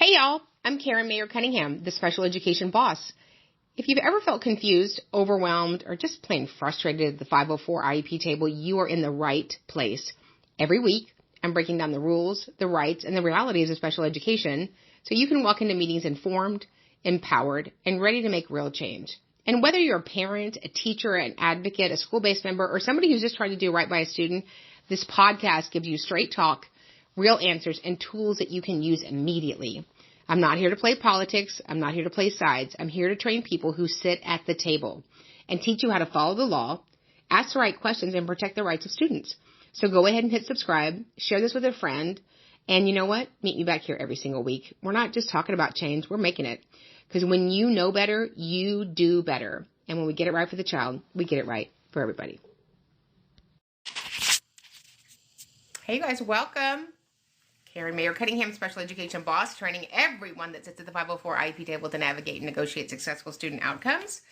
Hey y'all, I'm Karen Mayer Cunningham, the special education boss. If you've ever felt confused, overwhelmed, or just plain frustrated at the 504 IEP table, you are in the right place. Every week, I'm breaking down the rules, the rights, and the realities of special education so you can walk into meetings informed, empowered, and ready to make real change. And whether you're a parent, a teacher, an advocate, a school-based member, or somebody who's just trying to do right by a student, this podcast gives you straight talk, real answers, and tools that you can use immediately. I'm not here to play politics. I'm not here to play sides. I'm here to train people who sit at the table and teach you how to follow the law, ask the right questions, and protect the rights of students. So go ahead and hit subscribe, share this with a friend, and you know what? Meet me back here every single week. We're not just talking about change. We're making it. Because when you know better, you do better. And when we get it right for the child, we get it right for everybody. Hey, you guys, welcome. Karen Mayer Cunningham, special education boss, training everyone that sits at the 504 IEP table to navigate and negotiate successful student outcomes.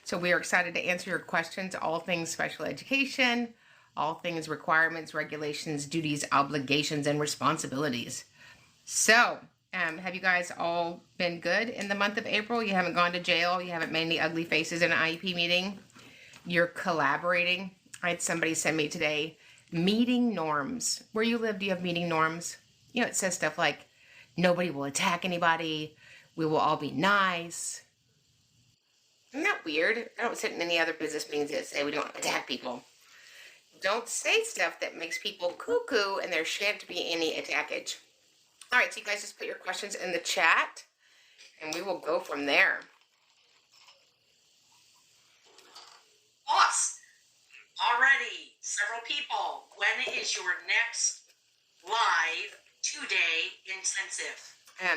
So we are excited to answer your questions, all things special education, all things requirements, regulations, duties, obligations, and responsibilities. So, have you guys all been good in the month of April? You haven't gone to jail? You haven't made any ugly faces in an IEP meeting? You're collaborating? I had somebody send me today, meeting norms. Where you live, do you have meeting norms? You know, it says stuff like, nobody will attack anybody. We will all be nice. Isn't that weird? I don't sit in any other business meetings that say we don't attack people. Don't say stuff that makes people cuckoo, and there shan't be any attackage. All right, so you guys just put your questions in the chat, and we will go from there. Boss, already several people. When is your next live two-day intensive?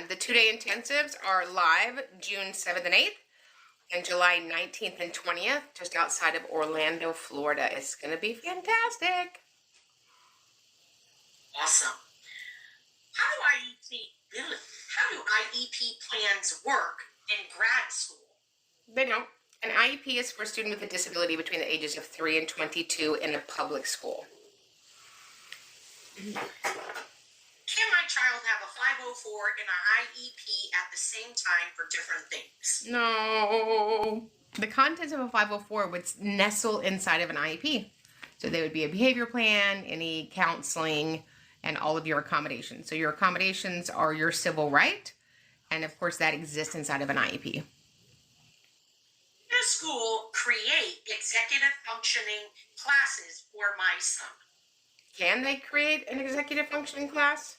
The two-day intensives are live June 7th and 8th and July 19th and 20th, just outside of Orlando, Florida. It's going to be fantastic. Awesome. How do IEP plans work in grad school? They don't. An IEP is for a student with a disability between the ages of 3 and 22 in a public school. Can my child have a 504 and an IEP at the same time for different things? No. The contents of a 504 would nestle inside of an IEP. So they would be a behavior plan, any counseling, and all of your accommodations. So your accommodations are your civil right, and of course that exists inside of an IEP. Can a school create executive functioning classes for my son? Can they create an executive functioning class?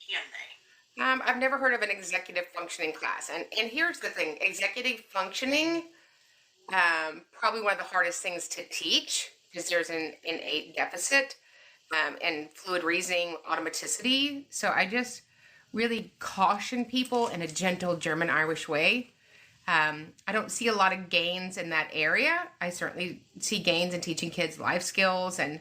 Can they? I've never heard of an executive functioning class. And here's the thing. Executive functioning, probably one of the hardest things to teach because there's an innate deficit and fluid reasoning, automaticity. So I just really caution people in a gentle German-Irish way. I don't see a lot of gains in that area. I certainly see gains in teaching kids life skills and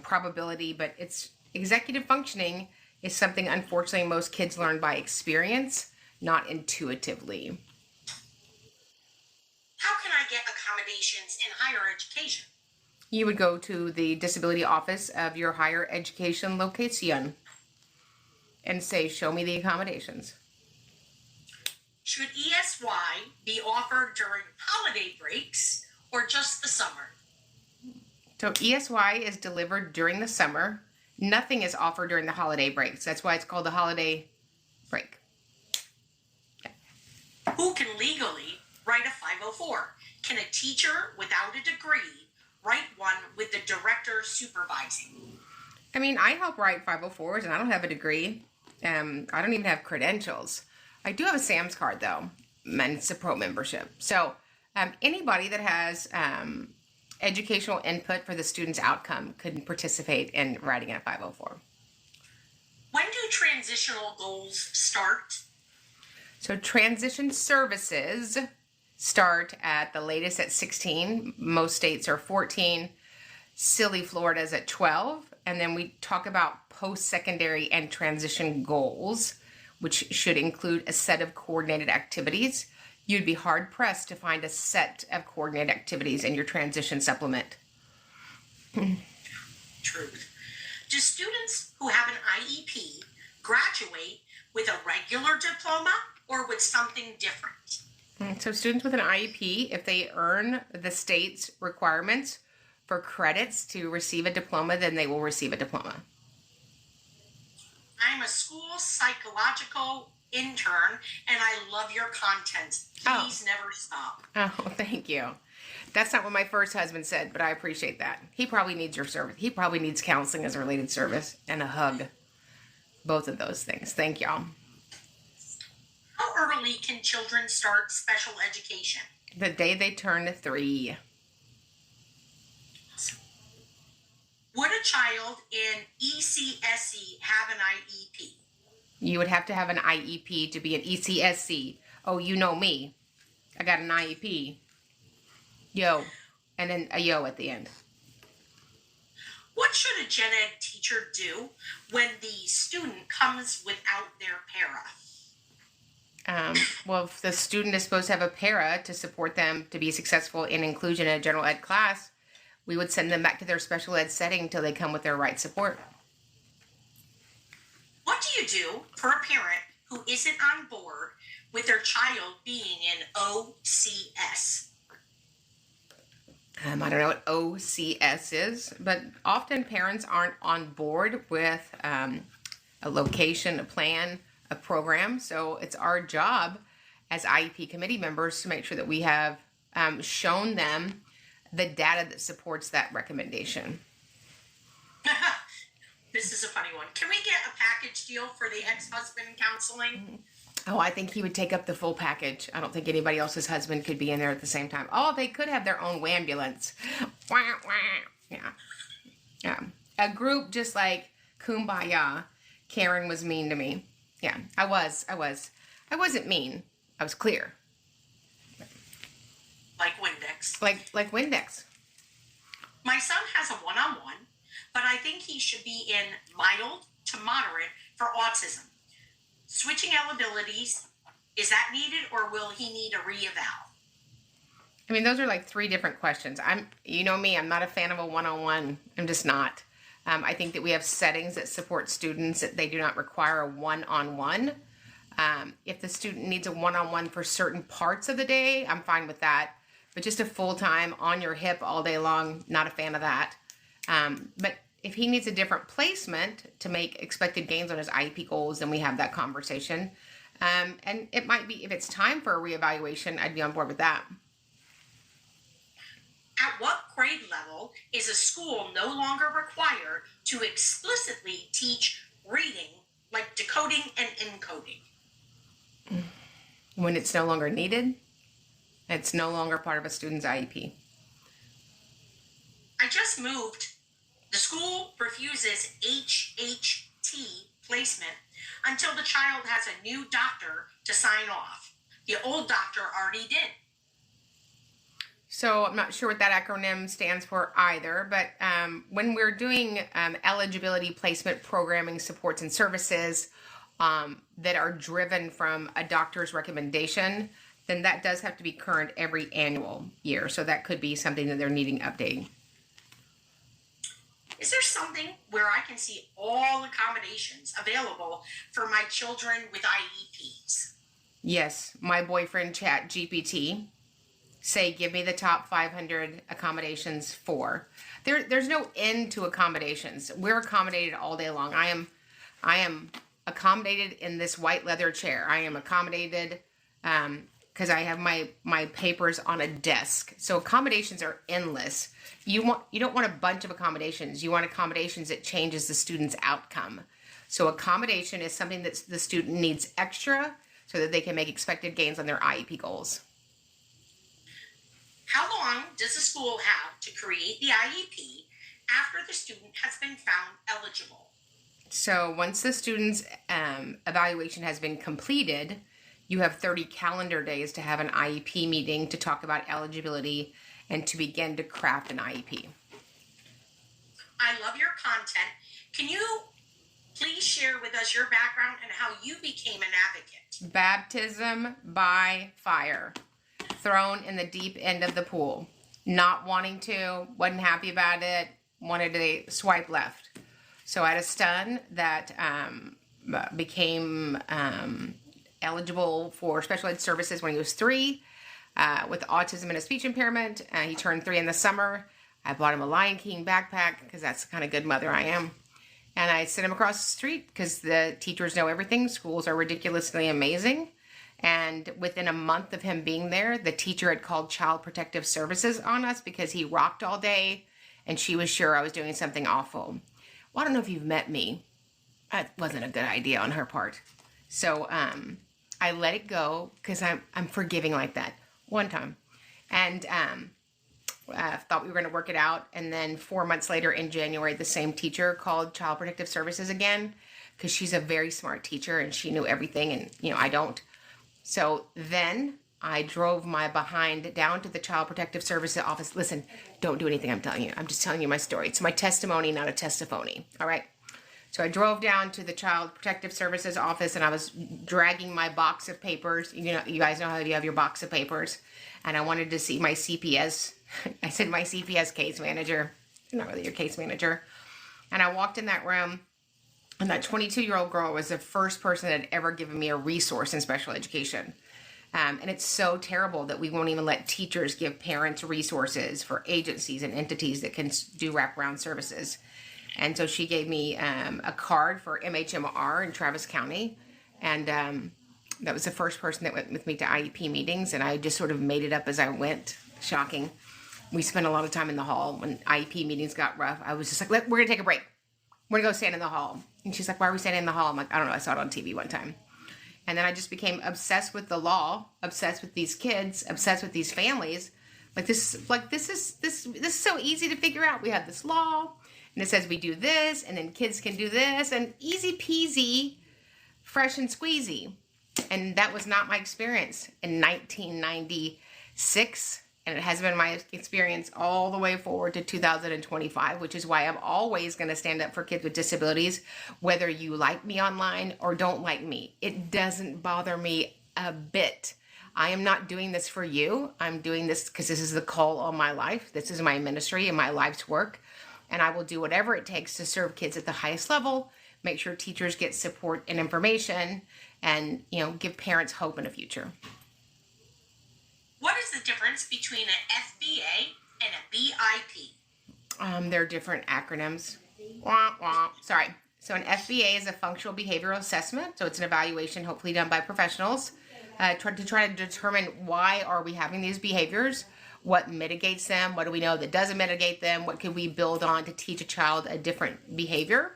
probability, but it's executive functioning is something, unfortunately, most kids learn by experience, not intuitively. How can I get accommodations in higher education? You would go to the disability office of your higher education location and say, show me the accommodations. Should ESY be offered during holiday breaks or just the summer? So ESY is delivered during the summer. Nothing is offered during the holiday breaks. That's why it's called the holiday break. Okay. Who can legally write a 504? Can a teacher without a degree write one with the director supervising? I mean, I help write 504s, and I don't have a degree. I don't even have credentials. I do have a SAMS card, though, and it's a pro membership. So anybody that has educational input for the student's outcome could participate in writing a 504. When do transitional goals start? So transition services start at the latest at 16. Most states are 14. Silly Florida's at 12. And then we talk about post-secondary and transition goals, which should include a set of coordinated activities. You'd be hard-pressed to find a set of coordinated activities in your transition supplement. Truth. Do students who have an IEP graduate with a regular diploma or with something different? So students with an IEP, if they earn the state's requirements for credits to receive a diploma, then they will receive a diploma. I'm a school psychological intern, and I love your content. Please never stop. Oh, thank you. That's not what my first husband said, but I appreciate that. He probably needs your service. He probably needs counseling as a related service and a hug. Both of those things. Thank y'all. How early can children start special education? The day they turn 3. Would a child in ECSE have an IEP? You would have to have an IEP to be an ECSC. Oh, you know me. I got an IEP. Yo. And then a yo at the end. What should a gen ed teacher do when the student comes without their para? Well, if the student is supposed to have a para to support them to be successful in inclusion in a general ed class, we would send them back to their special ed setting until they come with their right support. What do you do for a parent who isn't on board with their child being in OCS? I don't know what OCS is, but often parents aren't on board with a location, a plan, a program. So it's our job as IEP committee members to make sure that we have shown them the data that supports that recommendation. This is a funny one. Can we get a package deal for the ex-husband counseling? Oh, I think he would take up the full package. I don't think anybody else's husband could be in there at the same time. Oh, they could have their own wambulance. Wah, wah. Yeah. Yeah. A group just like Kumbaya. Karen was mean to me. Yeah, I was. I wasn't mean. I was clear. Like Windex. Like Windex. My son has a one-on-one, but I think he should be in mild to moderate for autism. Switching eligibilities, is that needed, or will he need a re-eval? I mean, those are like 3 different questions. You know me, I'm not a fan of a one-on-one. I'm just not. I think that we have settings that support students that they do not require a one-on-one. If the student needs a one-on-one for certain parts of the day, I'm fine with that. But just a full-time on your hip all day long, not a fan of that. But if he needs a different placement to make expected gains on his IEP goals, then we have that conversation. And it might be, if it's time for a reevaluation, I'd be on board with that. At what grade level is a school no longer required to explicitly teach reading, like decoding and encoding? When it's no longer needed, it's no longer part of a student's IEP. I just moved. The school refuses HHT placement until the child has a new doctor to sign off. The old doctor already did. So I'm not sure what that acronym stands for either, but when we're doing eligibility, placement, programming, supports, and services that are driven from a doctor's recommendation, then that does have to be current every annual year. So that could be something that they're needing updating. Is there something where I can see all accommodations available for my children with IEPs? Yes, my boyfriend Chat GPT. Say, give me the top 500 accommodations for. There's no end to accommodations. We're accommodated all day long. I am accommodated in this white leather chair. I am accommodated because I have my papers on a desk. So accommodations are endless. You don't want a bunch of accommodations. You want accommodations that changes the student's outcome. So accommodation is something that the student needs extra so that they can make expected gains on their IEP goals. How long does the school have to create the IEP after the student has been found eligible? So once the student's evaluation has been completed, you have 30 calendar days to have an IEP meeting to talk about eligibility and to begin to craft an IEP. I love your content. Can you please share with us your background and how you became an advocate? Baptism by fire. Thrown in the deep end of the pool. Not wanting to, wasn't happy about it, wanted to swipe left. So I had a son that became eligible for special ed services when he was 3 with autism and a speech impairment. He turned 3 in the summer. I bought him a Lion King backpack because that's the kind of good mother I am. And I sent him across the street because the teachers know everything. Schools are ridiculously amazing. And within a month of him being there, the teacher had called Child Protective Services on us because he rocked all day and she was sure I was doing something awful. Well, I don't know if you've met me. That wasn't a good idea on her part. So I let it go because I'm forgiving like that one time. And thought we were going to work it out. And then 4 months later in January, the same teacher called Child Protective Services again because she's a very smart teacher and she knew everything and, I don't. So then I drove my behind down to the Child Protective Services office. Listen, don't do anything I'm telling you. I'm just telling you my story. It's my testimony, not a testimony. All right. So I drove down to the Child Protective Services office and I was dragging my box of papers. You guys know how you have your box of papers. And I wanted to see my CPS. I said my CPS case manager. Not really your case manager. And I walked in that room and that 22-year-old girl was the first person that had ever given me a resource in special education. And it's so terrible that we won't even let teachers give parents resources for agencies and entities that can do wraparound services. And so she gave me a card for MHMR in Travis County. And that was the first person that went with me to IEP meetings. And I just sort of made it up as I went. Shocking. We spent a lot of time in the hall when IEP meetings got rough. I was just like, we're going to take a break. We're going to go stand in the hall. And she's like, why are we standing in the hall? I'm like, I don't know. I saw it on TV one time. And then I just became obsessed with the law, obsessed with these kids, obsessed with these families. This is so easy to figure out. We have this law and it says we do this and then kids can do this and easy peasy, fresh and squeezy. And that was not my experience in 1996. And it has been my experience all the way forward to 2025, which is why I'm always going to stand up for kids with disabilities, whether you like me online or don't like me. It doesn't bother me a bit. I am not doing this for you. I'm doing this because this is the call on my life. This is my ministry and my life's work. And I will do whatever it takes to serve kids at the highest level, make sure teachers get support and information, and give parents hope in a future. What is the difference between an FBA and a BIP? They're different acronyms. Wah, wah. Sorry. So an FBA is a functional behavioral assessment. So it's an evaluation hopefully done by professionals to try to determine why are we having these behaviors, what mitigates them, what do we know that doesn't mitigate them, what could we build on to teach a child a different behavior.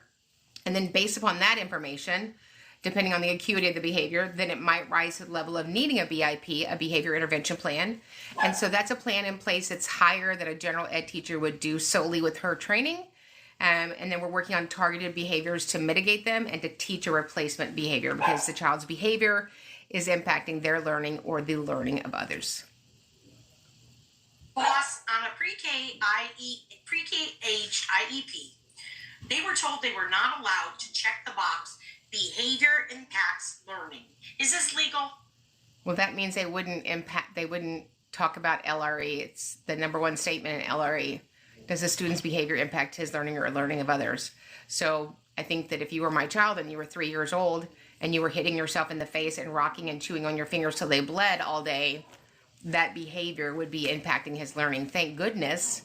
And then based upon that information, depending on the acuity of the behavior, then it might rise to the level of needing a BIP, a behavior intervention plan. And so that's a plan in place that's higher than a general ed teacher would do solely with her training. And then we're working on targeted behaviors to mitigate them and to teach a replacement behavior because the child's behavior is impacting their learning or the learning of others. Boss, on a pre-K aged IEP, they were told they were not allowed to check the box behavior impacts learning. Is this legal? Well, that means they wouldn't talk about LRE. It's the number one statement in LRE. Does the student's behavior impact his learning or learning of others? So I think that if you were my child and you were 3 years old and you were hitting yourself in the face and rocking and chewing on your fingers till they bled all day, that behavior would be impacting his learning. Thank goodness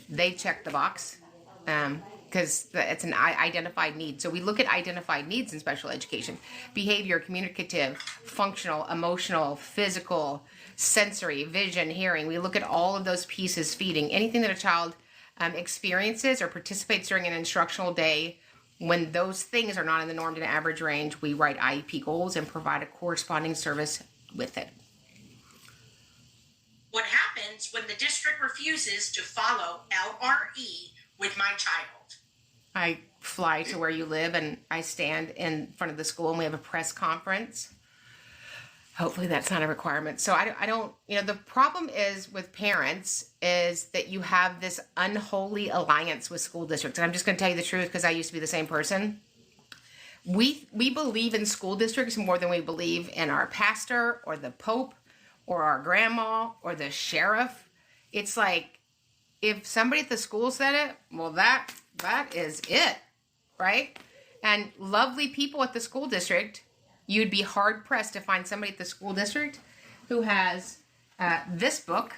they checked the box. Because it's an identified need. So we look at identified needs in special education. Behavior, communicative, functional, emotional, physical, sensory, vision, hearing. We look at all of those pieces feeding. Anything that a child experiences or participates during an instructional day, when those things are not in the norm and average range, we write IEP goals and provide a corresponding service with it. What happens when the district refuses to follow LRE with my child? I fly to where you live and I stand in front of the school and we have a press conference. Hopefully that's not a requirement. So I don't, the problem is with parents is that you have this unholy alliance with school districts. And I'm just going to tell you the truth because I used to be the same person. We believe in school districts more than we believe in our pastor or the Pope or our grandma or the sheriff. It's like, if somebody at the school said it, well, that is it, right? and lovely people at the school district. You'd be hard pressed to find somebody at the school district who has this book,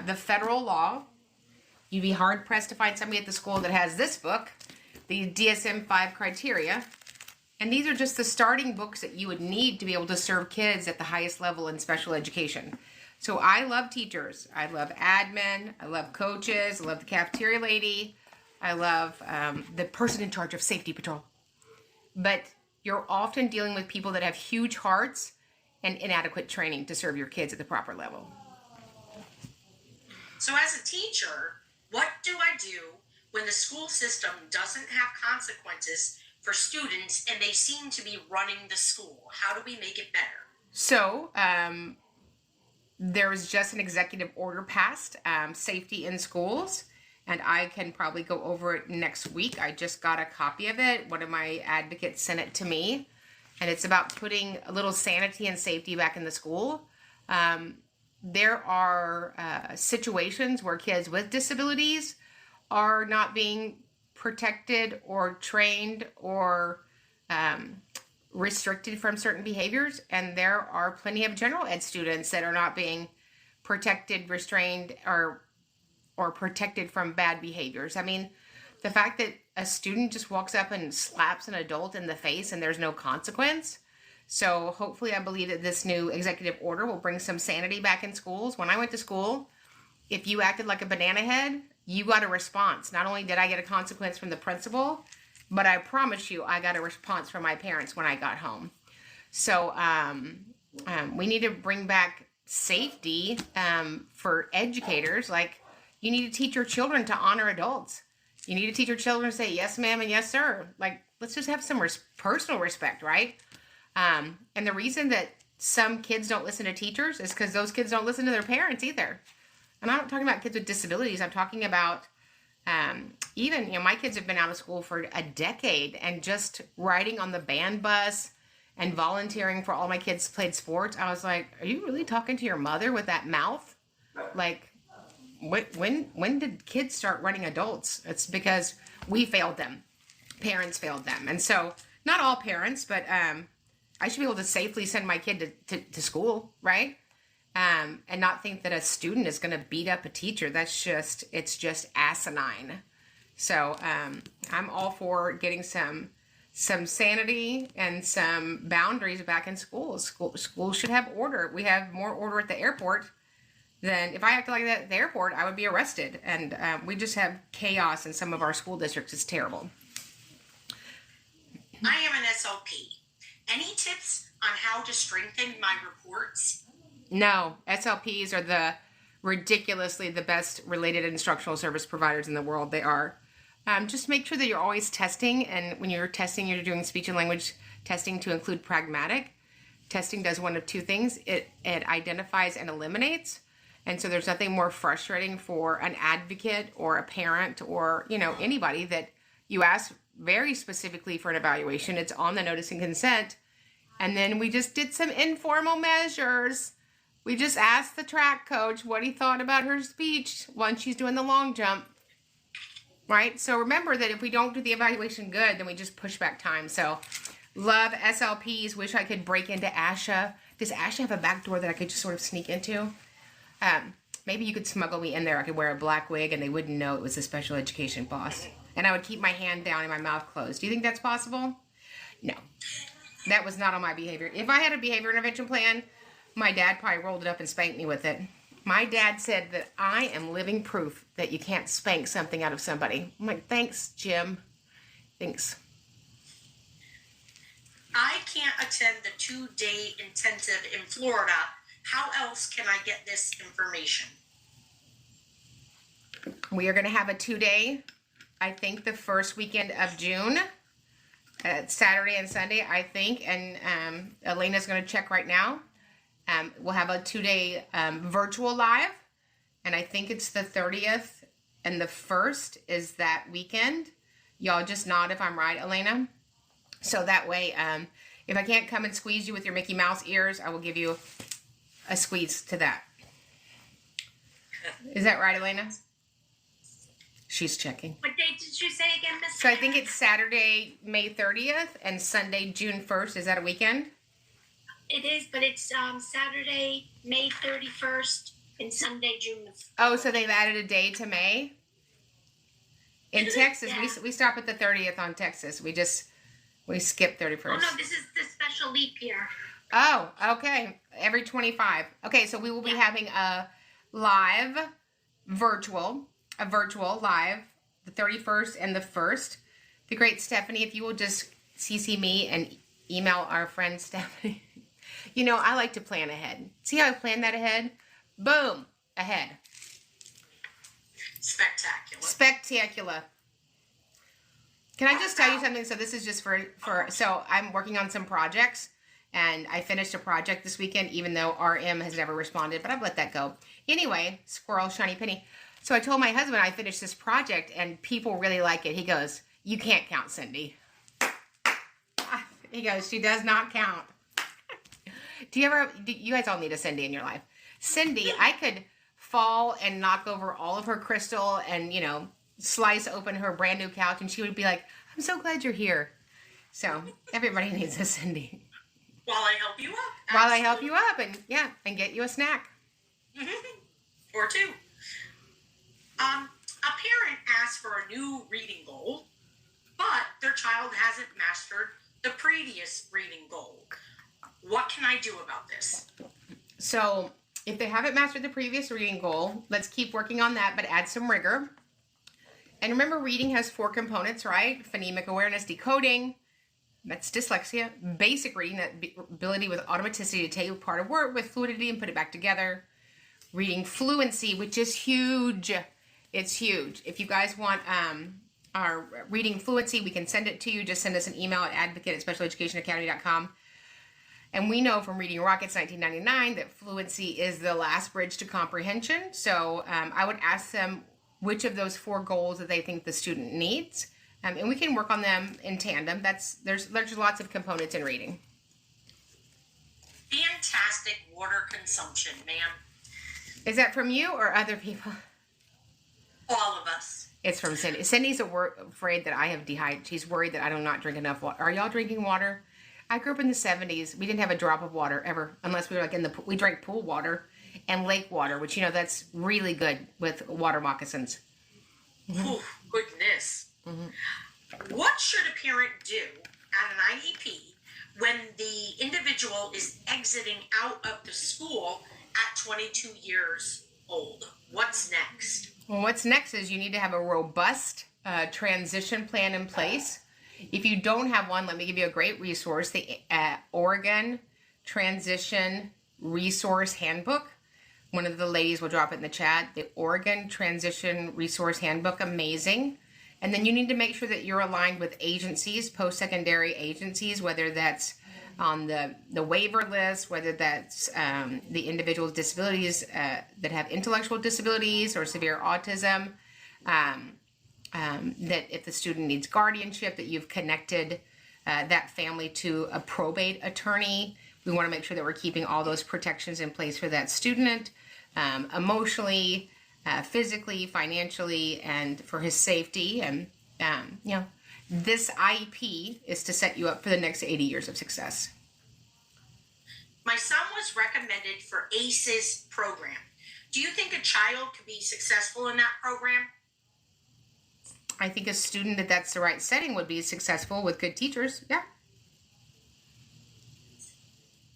the federal law. You'd be hard pressed to find somebody at the school that has this book, the DSM-5 criteria. And these are just the starting books that you would need to be able to serve kids at the highest level in special education. So I love teachers. I love admin. I love coaches. I love the cafeteria lady. I love the person in charge of safety patrol. But you're often dealing with people that have huge hearts and inadequate training to serve your kids at the proper level. So as a teacher, what do I do when the school system doesn't have consequences for students and they seem to be running the school? How do we make it better? So there was just an executive order passed, safety in schools, and I can probably go over it next week. I just got a copy of it. One of my advocates sent it to me, and it's about putting a little sanity and safety back in the school. There are situations where kids with disabilities are not being protected or trained or restricted from certain behaviors, and there are plenty of general ed students that are not being protected, restrained, or protected from bad behaviors. I mean, the fact that a student just walks up and slaps an adult in the face and there's no consequence. So hopefully I believe that this new executive order will bring some sanity back in schools. When I went to school, if you acted like a banana head, you got a response. Not only did I get a consequence from the principal, but I promise you I got a response from my parents when I got home. So we need to bring back safety for educators. Like, you need to teach your children to honor adults. You need to teach your children to say yes ma'am and yes sir. Like, let's just have some personal respect, right? And the reason that some kids don't listen to teachers is because those kids don't listen to their parents either. And I'm not talking about kids with disabilities. I'm talking about even, my kids have been out of school for a decade, and just riding on the band bus and volunteering for all my kids played sports. I was like, are you really talking to your mother with that mouth? Like, when did kids start running adults? It's because we failed them. Parents failed them. And so, not all parents, but I should be able to safely send my kid to school, right? And not think that a student is going to beat up a teacher. It's just asinine. So I'm all for getting some sanity and some boundaries back in schools. Schools should have order. We have more order at the airport than, if I acted like that at the airport, I would be arrested. And we just have chaos in some of our school districts. It's terrible. I am an SLP. Any tips on how to strengthen my reports? No, SLPs are the ridiculously the best related instructional service providers in the world. They are. Just make sure that you're always testing, and when you're testing, you're doing speech and language testing to include pragmatic. Testing does one of two things. It identifies and eliminates, and so there's nothing more frustrating for an advocate or a parent or anybody that you ask very specifically for an evaluation. It's on the notice and consent, and then we just did some informal measures. We just asked the track coach what he thought about her speech when she's doing the long jump, right? So remember that if we don't do the evaluation good, then we just push back time. So love SLPs. Wish I could break into ASHA. Does ASHA have a back door that I could just sort of sneak into? Maybe you could smuggle me in there. I could wear a black wig and they wouldn't know it was a special education boss. And I would keep my hand down and my mouth closed. Do you think that's possible? No. That was not on my behavior. If I had a behavior intervention plan, my dad probably rolled it up and spanked me with it. My dad said that I am living proof that you can't spank something out of somebody. I'm like, thanks, Jim. Thanks. I can't attend the 2-day intensive in Florida. How else can I get this information? We are going to have a 2-day, I think the first weekend of June, Saturday and Sunday, I think. And Elena's going to check right now. We'll have a 2-day virtual live, and I think it's the 30th and the 1st is that weekend. Y'all just nod if I'm right, Elena. So that way, if I can't come and squeeze you with your Mickey Mouse ears, I will give you a squeeze to that. Is that right, Elena? She's checking. What date did you say again, Miss? So I think it's Saturday, May 30th and Sunday, June 1st. Is that a weekend? It is, but it's Saturday, May 31st and Sunday, June. Oh, so they've added a day to May? In Texas, Yeah. we stop at the 30th on Texas. We skip 31st. Oh, no, this is the special leap year. Oh, okay. Every 25. Okay, so we will be having a virtual live, the 31st and the 1st. The great Stephanie, if you will just CC me and email our friend Stephanie. You know, I like to plan ahead. See how I planned that ahead? Boom, ahead. Spectacular. Can I just tell you something? So this is just so I'm working on some projects, and I finished a project this weekend, even though RM has never responded, but I've let that go. Anyway, squirrel, shiny penny. So I told my husband I finished this project, and people really like it. He goes, "You can't count Cindy." He goes, "She does not count." You guys all need a Cindy in your life. Cindy, I could fall and knock over all of her crystal and, you know, slice open her brand new couch, and she would be like, "I'm so glad you're here." So everybody needs a Cindy. While I help you up. While I help you up and get you a snack. Or two. A parent asks for a new reading goal, but their child hasn't mastered the previous reading goal. What can I do about this? So if they haven't mastered the previous reading goal, let's keep working on that, but add some rigor. And remember, reading has 4 components, right? Phonemic awareness, decoding, that's dyslexia. Basic reading, that ability with automaticity to take part of word with fluidity and put it back together. Reading fluency, which is huge. It's huge. If you guys want our reading fluency, we can send it to you. Just send us an email at advocate@specialeducationacademy.com. And we know from Reading Rockets 1999 that fluency is the last bridge to comprehension. So I would ask them which of those 4 goals that they think the student needs. And we can work on them in tandem. There's lots of components in reading. Fantastic water consumption, ma'am. Is that from you or other people? All of us. It's from Cindy. Cindy's afraid that I have dehydrated. She's worried that I do not drink enough water. Are y'all drinking water? I grew up in the 70s. We didn't have a drop of water ever, unless we were like we drank pool water and lake water, which, you know, that's really good with water moccasins. Oh, goodness. What should a parent do at an IEP when the individual is exiting out of the school at 22 years old? What's next? Well, what's next is you need to have a robust transition plan in place. If you don't have one, let me give you a great resource, the Oregon Transition Resource Handbook. One of the ladies will drop it in the chat. The Oregon Transition Resource Handbook, amazing. And then you need to make sure that you're aligned with agencies, post-secondary agencies, whether that's on the waiver list, whether that's the individual with disabilities that have intellectual disabilities or severe autism, that if the student needs guardianship, that you've connected that family to a probate attorney. We want to make sure that we're keeping all those protections in place for that student, emotionally, physically, financially, and for his safety. And, you know, this IEP is to set you up for the next 80 years of success. My son was recommended for ACEs program. Do you think a child could be successful in that program? I think a student that's the right setting would be successful with good teachers. Yeah.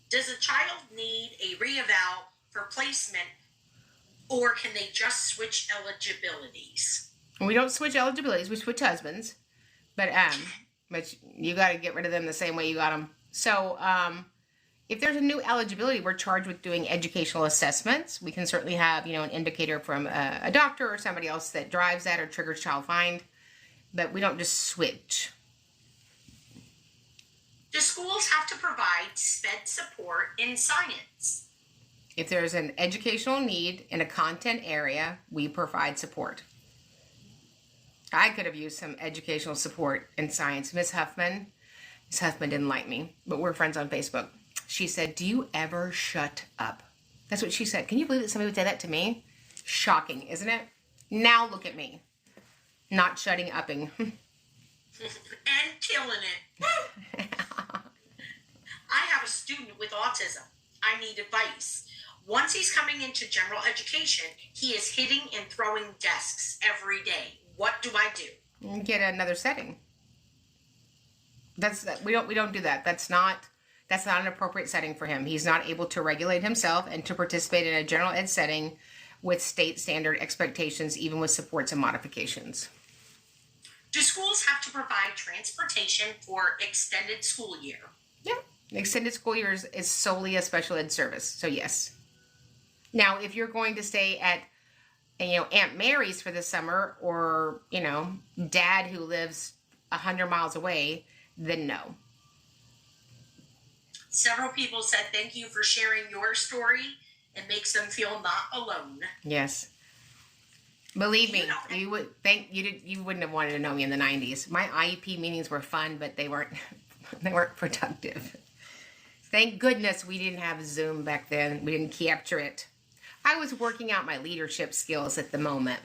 Does a child need a reeval for placement, or can they just switch eligibilities? We don't switch eligibilities, we switch husbands. But you got to get rid of them the same way you got them. So if there's a new eligibility, we're charged with doing educational assessments. We can certainly have, you know, an indicator from a doctor or somebody else that drives that or triggers child find. But we don't just switch. Do schools have to provide SPED support in science? If there's an educational need in a content area, we provide support. I could have used some educational support in science. Miss Huffman didn't like me, but we're friends on Facebook. She said, "Do you ever shut up?" That's what she said. Can you believe that somebody would say that to me? Shocking, isn't it? Now look at me. Not shutting upping. And killing it. I have a student with autism. I need advice. Once he's coming into general education, he is hitting and throwing desks every day. What do I do? Get another setting. We don't do that. That's not an appropriate setting for him. He's not able to regulate himself and to participate in a general ed setting with state standard expectations, even with supports and modifications. Do schools have to provide transportation for extended school year? Yeah. Extended school year is solely a special ed service. So yes. Now, if you're going to stay at, Aunt Mary's for the summer, or, dad who lives 100 miles away, then no. Several people said thank you for sharing your story. It makes them feel not alone. Yes. Believe me, you wouldn't have wanted to know me in the 90s. My IEP meetings were fun, but they weren't productive. Thank goodness we didn't have Zoom back then. We didn't capture it. I was working out my leadership skills at the moment.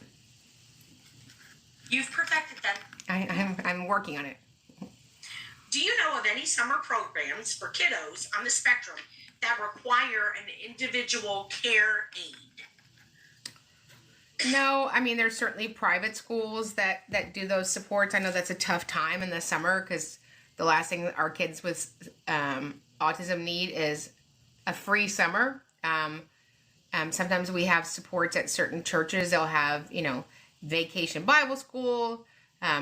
You've perfected them. I'm working on it. Do you know of any summer programs for kiddos on the spectrum that require an individual care aid? No, there's certainly private schools that do those supports. I know that's a tough time in the summer because the last thing our kids with autism need is a free summer. Sometimes we have supports at certain churches. They'll have, vacation Bible school.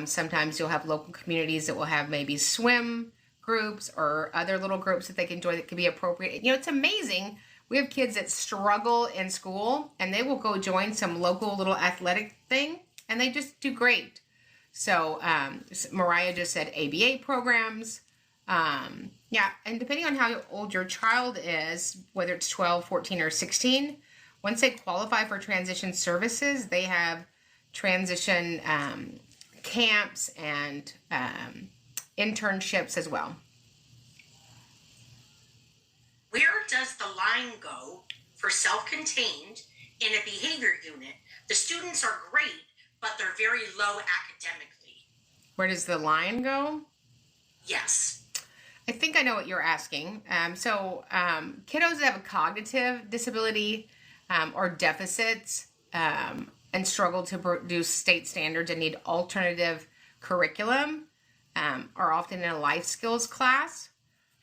Sometimes you'll have local communities that will have maybe swim groups or other little groups that they can join that can be appropriate. It's amazing. We have kids that struggle in school and they will go join some local little athletic thing and they just do great. So Mariah just said ABA programs. Yeah, and depending on how old your child is, whether it's 12, 14, or 16, once they qualify for transition services, they have transition camps and internships as well. Where does the line go for self-contained in a behavior unit? The students are great, but they're very low academically. Where does the line go? Yes. I think I know what you're asking. Kiddos that have a cognitive disability or deficits and struggle to produce state standards and need alternative curriculum are often in a life skills class.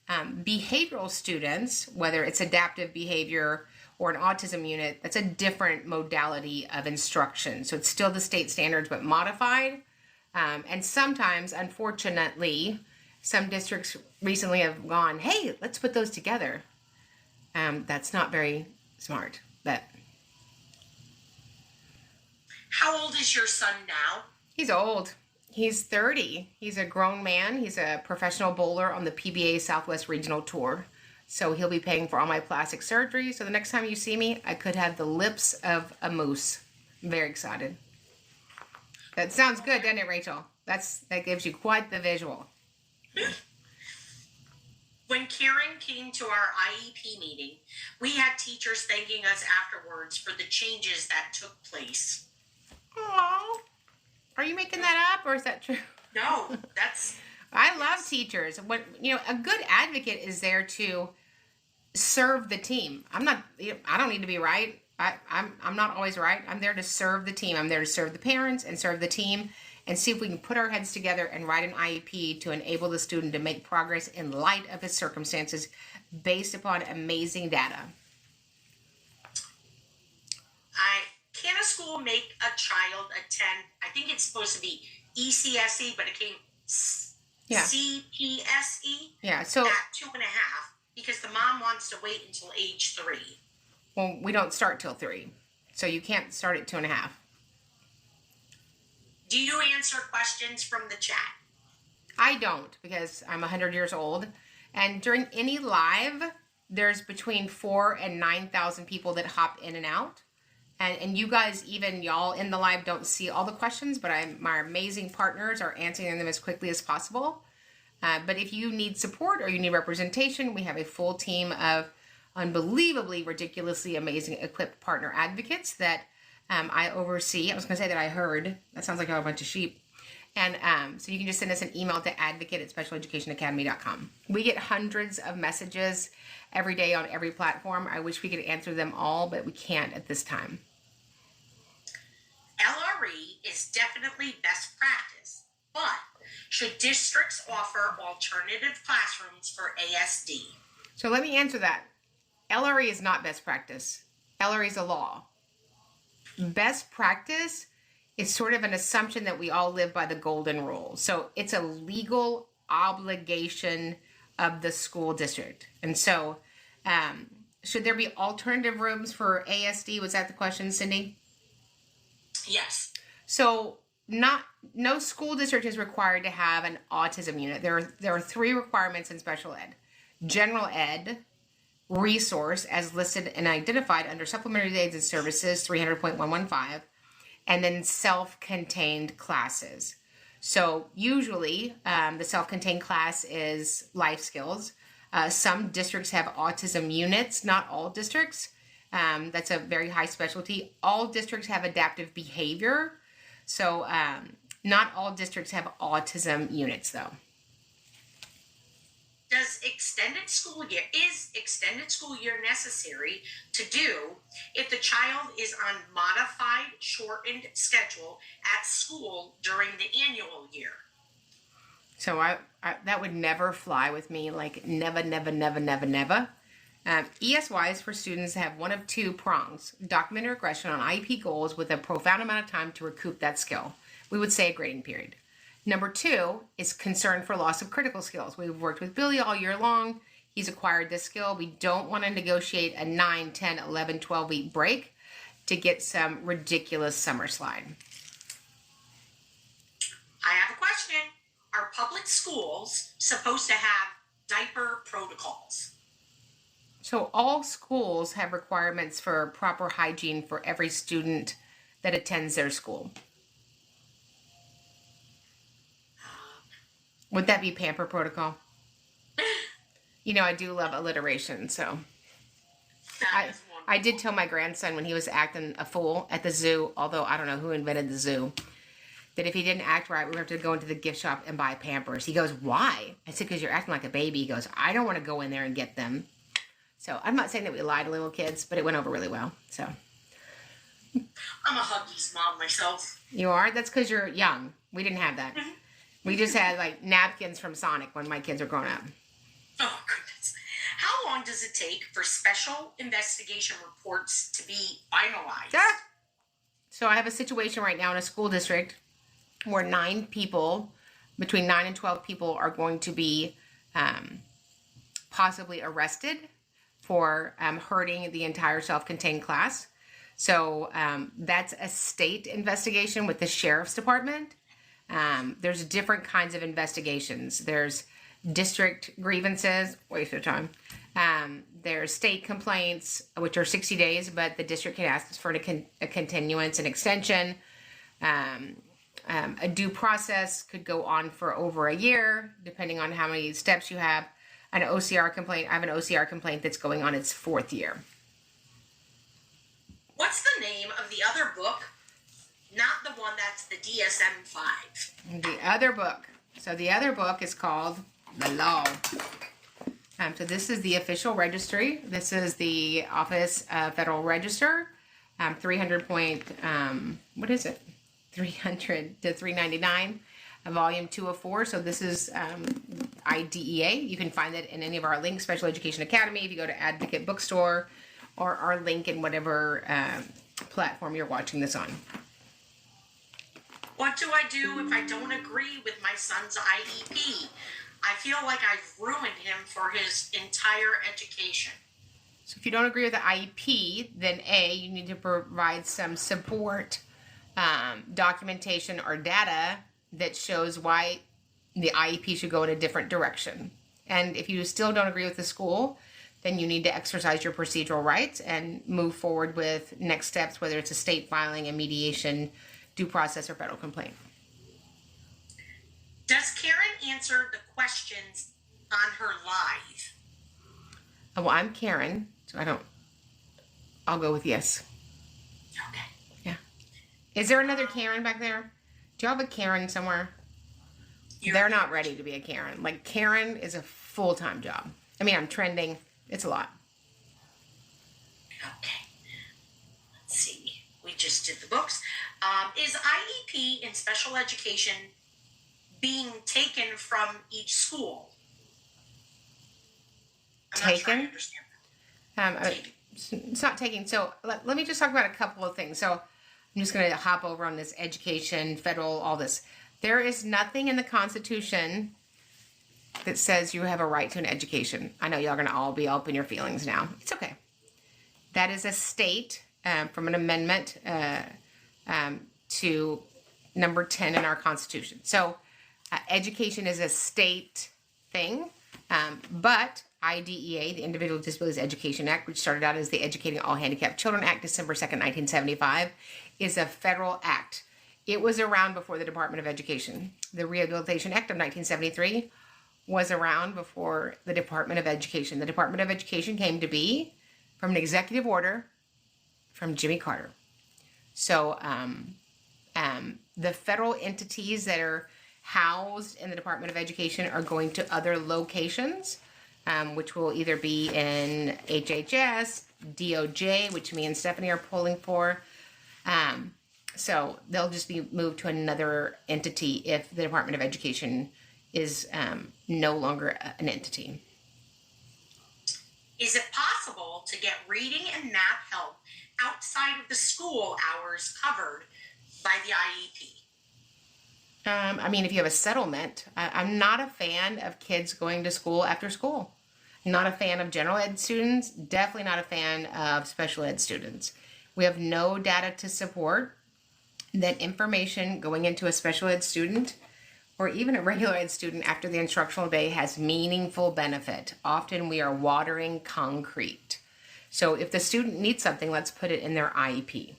Behavioral students, whether it's adaptive behavior or an autism unit, that's a different modality of instruction. So it's still the state standards, but modified. And sometimes, unfortunately, some districts recently have gone, hey, let's put those together. That's not very smart. But how old is your son now? He's old. He's 30. He's a grown man. He's a professional bowler on the PBA Southwest Regional Tour. So he'll be paying for all my plastic surgery. So the next time you see me, I could have the lips of a moose. I'm very excited. That sounds good, doesn't it, Rachel? That gives you quite the visual. When Karen came to our IEP meeting, we had teachers thanking us afterwards for the changes that took place. Aww. Are you making that up or is that true? No, that's... I love teachers. A good advocate is there to serve the team. I don't need to be right. I'm not always right. I'm there to serve the team. I'm there to serve the parents and serve the team and see if we can put our heads together and write an IEP to enable the student to make progress in light of his circumstances based upon amazing data. Can a school make a child attend, I think it's supposed to be ECSE, but it came CPSE at 2.5 because the mom wants to wait until age 3. Well, we don't start till 3, so you can't start at 2.5. Do you answer questions from the chat? I don't, because I'm 100 years old, and during any live, there's between 4,000 and 9,000 people that hop in and out. And you guys, even y'all in the live, don't see all the questions, but my amazing partners are answering them as quickly as possible. But if you need support or you need representation, we have a full team of unbelievably, ridiculously amazing equipped partner advocates that I oversee. I was going to say that I heard. That sounds like a bunch of sheep. And so you can just send us an email to advocate@specialeducationacademy.com. We get hundreds of messages every day on every platform. I wish we could answer them all, but we can't at this time. LRE is definitely best practice, but should districts offer alternative classrooms for ASD? So let me answer that. LRE is not best practice. LRE is a law. Best practice is sort of an assumption that we all live by the golden rule. So it's a legal obligation of the school district. And so should there be alternative rooms for ASD? Was that the question, Cindy? Yes. So no school district is required to have an autism unit. There are 3 requirements in special ed. General ed, resource as listed and identified under supplementary aids and services 300.115, and then self-contained classes. So usually the self-contained class is life skills. Some districts have autism units, not all districts. That's a very high specialty. All districts have adaptive behavior. So not all districts have autism units though. Is extended school year necessary to do if the child is on modified shortened schedule at school during the annual year? So I that would never fly with me, like never. ESYs for students have one of 2 prongs: documented regression on IEP goals with a profound amount of time to recoup that skill. We would say a grading period. Number 2 is concern for loss of critical skills. We've worked with Billy all year long. He's acquired this skill. We don't want to negotiate a 9, 10, 11, 12-week break to get some ridiculous summer slide. I have a question. Are public schools supposed to have diaper protocols? So all schools have requirements for proper hygiene for every student that attends their school. Would that be pamper protocol? You know, I do love alliteration, so. I did tell my grandson when he was acting a fool at the zoo, although I don't know who invented the zoo, that if he didn't act right, we would have to go into the gift shop and buy Pampers. He goes, why? I said, because you're acting like a baby. He goes, I don't want to go in there and get them. So I'm not saying that we lie to little kids, but it went over really well. So I'm a Huggies mom myself. you are? That's because you're young. We didn't have that. We just had like napkins from Sonic when my kids were growing up. Oh, goodness. How long does it take for special investigation reports to be finalized? Ah! So I have a situation right now in a school district where 9 people, between 9 and 12 people, are going to be possibly arrested for hurting the entire self-contained class. So that's a state investigation with the sheriff's department. There's different kinds of investigations. There's district grievances, waste of time. There's state complaints, which are 60 days, but the district can ask for a continuance, an extension. A due process could go on for over a year, depending on how many steps you have. An OCR complaint, I have an OCR complaint that's going on its 4th year. What's the name of the other book? Not the one that's the DSM-5. The other book. So the other book is called The Law. So this is the official registry. This is the Office of Federal Register. 300 point, what is it? 300 to 399, volume 204. So this is IDEA. You can find it in any of our links, Special Education Academy, if you go to Advocate Bookstore, or our link in whatever platform you're watching this on. What do I do if I don't agree with my son's IEP? I feel like I've ruined him for his entire education. So if you don't agree with the IEP, then A, you need to provide some support, documentation or data that shows why the IEP should go in a different direction. And if you still don't agree with the school, then you need to exercise your procedural rights and move forward with next steps, whether it's a state filing, a mediation, due process, or federal complaint. Does Karen answer the questions on her live? Oh, well, I'm Karen, so I'll go with yes. Okay. Yeah. Is there another Karen back there? Do you have a Karen somewhere? They're not ready to be a Karen. Like, Karen is a full-time job. I mean, I'm trending. It's a lot. Okay. Let's see. We just did the books. Is IEP in special education being taken from each school? I'm not trying to understand that. It's not taking. So let me just talk about a couple of things. So I'm just going to hop over on this education, federal, all this. There is nothing in the Constitution that says you have a right to an education. I know y'all are going to all be up in your feelings now. It's okay. That is a state from an amendment to number 10 in our Constitution. So education is a state thing, but IDEA, the Individual with Disabilities Education Act, which started out as the Educating All Handicapped Children Act, December 2nd, 1975, is a federal act. It was around before the Department of Education. The Rehabilitation Act of 1973 was around before the Department of Education. The Department of Education came to be from an executive order from Jimmy Carter. So the federal entities that are housed in the Department of Education are going to other locations, which will either be in HHS, DOJ, which me and Stephanie are pulling for. So they'll just be moved to another entity if the Department of Education is no longer an entity. Is it possible to get reading and math help outside of the school hours covered by the IEP? I mean, if you have a settlement, I'm not a fan of kids going to school after school. Not a fan of general ed students, definitely not a fan of special ed students. We have no data to support that information going into a special ed student or even a regular ed student after the instructional day has meaningful benefit. Often we are watering concrete. So if the student needs something, let's put it in their IEP.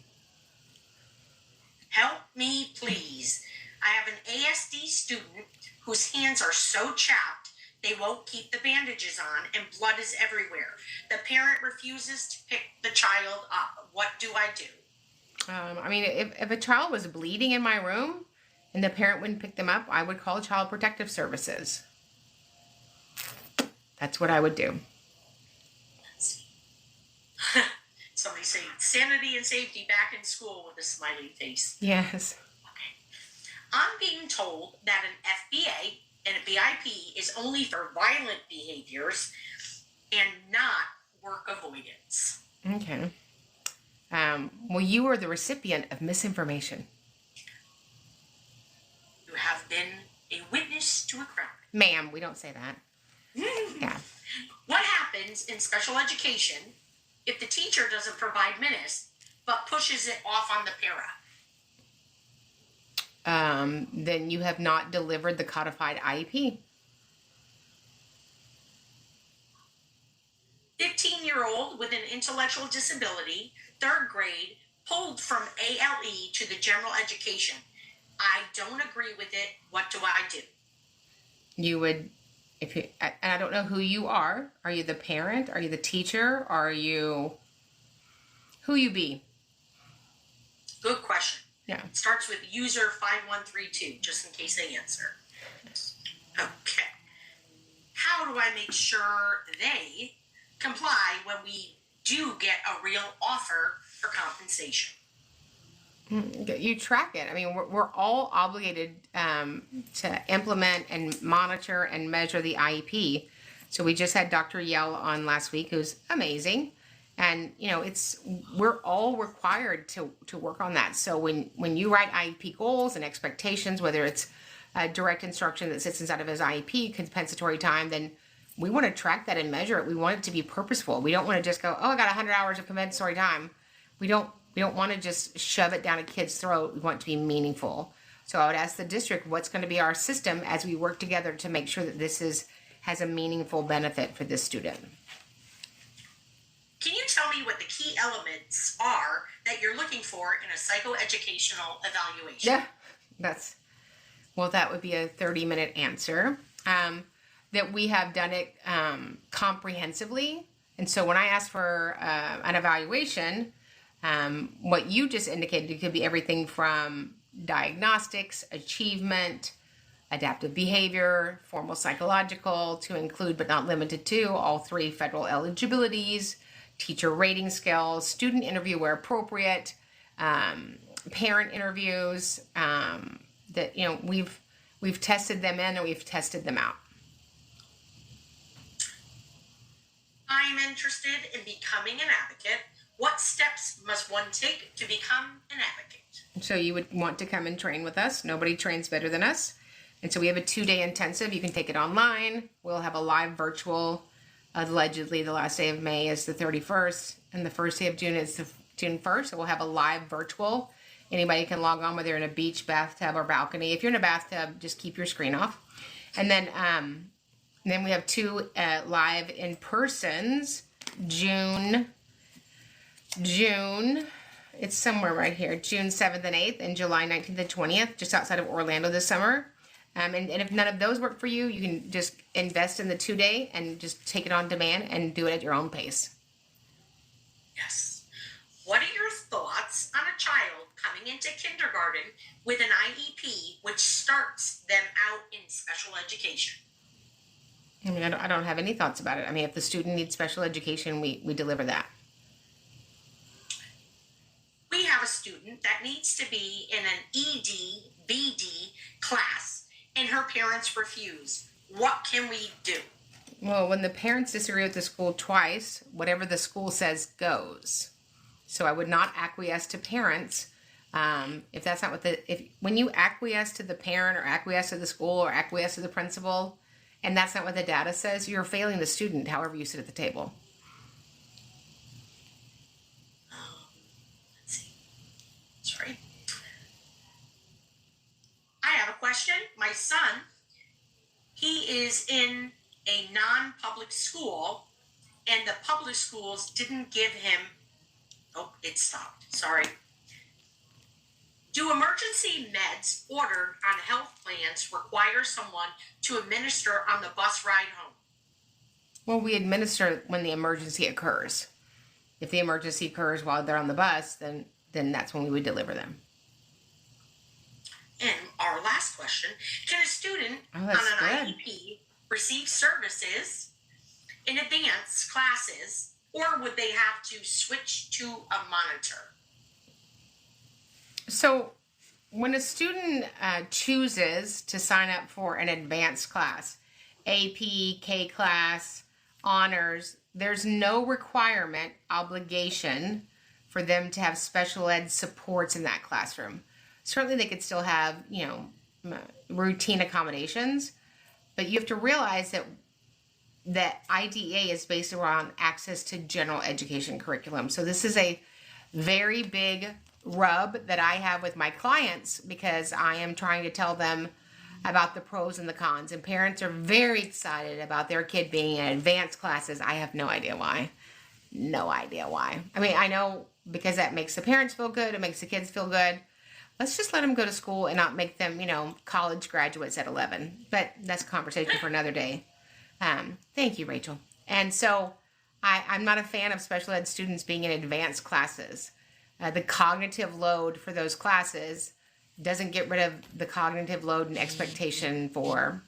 Help me, please. I have an ASD student whose hands are so chapped they won't keep the bandages on and blood is everywhere. The parent refuses to pick the child up. What do I do? I mean, if a child was bleeding in my room and the parent wouldn't pick them up, I would call Child Protective Services. That's what I would do. Let's see. Somebody saying sanity and safety back in school with a smiley face. Yes. Okay. I'm being told that an FBA and a BIP is only for violent behaviors and not work avoidance. Okay. Well, you are the recipient of misinformation. You have been a witness to a crime. Ma'am, we don't say that. Yeah. What happens in special education if the teacher doesn't provide minutes but pushes it off on the para? Then you have not delivered the codified IEP. 15-year-old with an intellectual disability, 3rd grade, pulled from ALE to the general education. I don't agree with it. What do I do? You would, if you, I don't know who you are. Are you the parent? Are you the teacher? Are you, who you be? Good question. Yeah. It starts with user 5132, just in case they answer. Okay. How do I make sure they comply when we do get a real offer for compensation? You track it. I mean, we're all obligated to implement and monitor and measure the IEP. So we just had Dr. Yell on last week, who's amazing. And, you know, we're all required to work on that. So when you write IEP goals and expectations, whether it's direct instruction that sits inside of his IEP, compensatory time, then we want to track that and measure it. We want it to be purposeful. We don't want to just go, oh, I got 100 hours of compensatory time. We don't want to just shove it down a kid's throat. We want it to be meaningful. So I would ask the district, what's going to be our system as we work together to make sure that this has a meaningful benefit for this student? Can you tell me what the key elements are that you're looking for in a psychoeducational evaluation? Yeah, that would be a 30-minute answer. That we have done it comprehensively. And so when I ask for an evaluation, What you just indicated, it could be everything from diagnostics, achievement, adaptive behavior, formal psychological, to include but not limited to all 3 federal eligibilities, teacher rating scales, student interview where appropriate, parent interviews, that, we've tested them in and we've tested them out. I'm interested in becoming an advocate. What steps must one take to become an advocate? So you would want to come and train with us. Nobody trains better than us. And so we have a 2-day intensive. You can take it online. We'll have a live virtual. Allegedly, the last day of May is the 31st, and the first day of June is the June 1st. So we'll have a live virtual. Anybody can log on, whether you're in a beach, bathtub, or balcony. If you're in a bathtub, just keep your screen off. And then we have 2 live in-persons. June, it's somewhere right here, June 7th and 8th, and July 19th and 20th, just outside of Orlando this summer. And if none of those work for you, you can just invest in the 2-day and just take it on demand and do it at your own pace. Yes. What are your thoughts on a child coming into kindergarten with an IEP, which starts them out in special education? I mean, I don't have any thoughts about it. I mean, if the student needs special education, we deliver that. We have a student that needs to be in an ED, BD class, and her parents refuse. What can we do? Well, when the parents disagree with the school twice, whatever the school says goes. So I would not acquiesce to parents if that's not what when you acquiesce to the parent or acquiesce to the school or acquiesce to the principal, and that's not what the data says, you're failing the student however you sit at the table. Let's see. Sorry. I have a question. My son, he is in a non-public school, and the public schools didn't give him, oh, it stopped, sorry. Do emergency meds ordered on health plans require someone to administer on the bus ride home? Well, we administer when the emergency occurs. If the emergency occurs while they're on the bus, then that's when we would deliver them. And our last question, can a student on an IEP receive services in advance classes, or would they have to switch to a monitor? So when a student chooses to sign up for an advanced class, AP, K class, honors, there's no requirement, obligation for them to have special ed supports in that classroom. Certainly they could still have, routine accommodations, but you have to realize that IDEA is based around access to general education curriculum. So this is a very big rub that I have with my clients because I am trying to tell them about the pros and the cons. And parents are very excited about their kid being in advanced classes. I have no idea why. No idea why. I mean, I know because that makes the parents feel good. It makes the kids feel good. Let's just let them go to school and not make them, college graduates at 11. But that's a conversation for another day. Thank you, Rachel. And so I'm not a fan of special ed students being in advanced classes. The cognitive load for those classes doesn't get rid of the cognitive load and expectation for,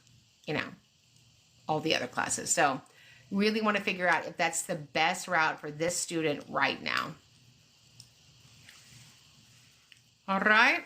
all the other classes. So really want to figure out if that's the best route for this student right now. All right.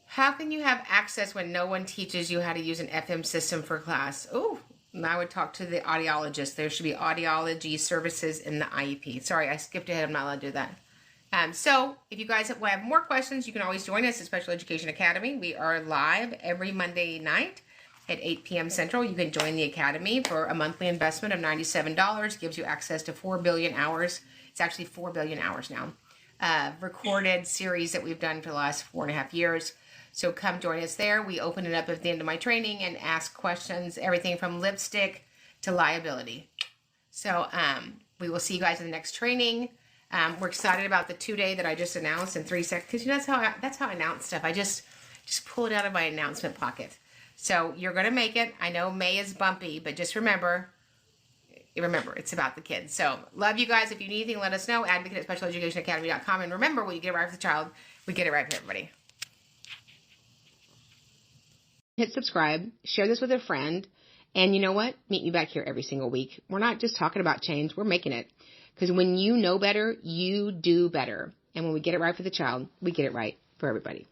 How can you have access when no one teaches you how to use an FM system for class? Oh, I would talk to the audiologist. There should be audiology services in the IEP. Sorry, I skipped ahead. I'm not allowed to do that. So if you guys have more questions, you can always join us at Special Education Academy. We are live every Monday night at 8 p.m. Central. You can join the Academy for a monthly investment of $97. Gives you access to 4 billion hours. It's actually 4 billion hours now. Recorded series that we've done for the last 4.5 years. So come join us there. We open it up at the end of my training and ask questions, everything from lipstick to liability. So we will see you guys in the next training. We're excited about the 2-day that I just announced in 3 seconds. Because that's how I announce stuff. I just pull it out of my announcement pocket. So you're going to make it. I know May is bumpy, but just remember, remember, it's about the kids. So love you guys. If you need anything, let us know. Advocate at specialeducationacademy.com. And remember, when you get it right for the child, we get it right for everybody. Hit subscribe, share this with a friend, and you know what? Meet me back here every single week. We're not just talking about change, we're making it. Because when you know better, you do better. And when we get it right for the child, we get it right for everybody.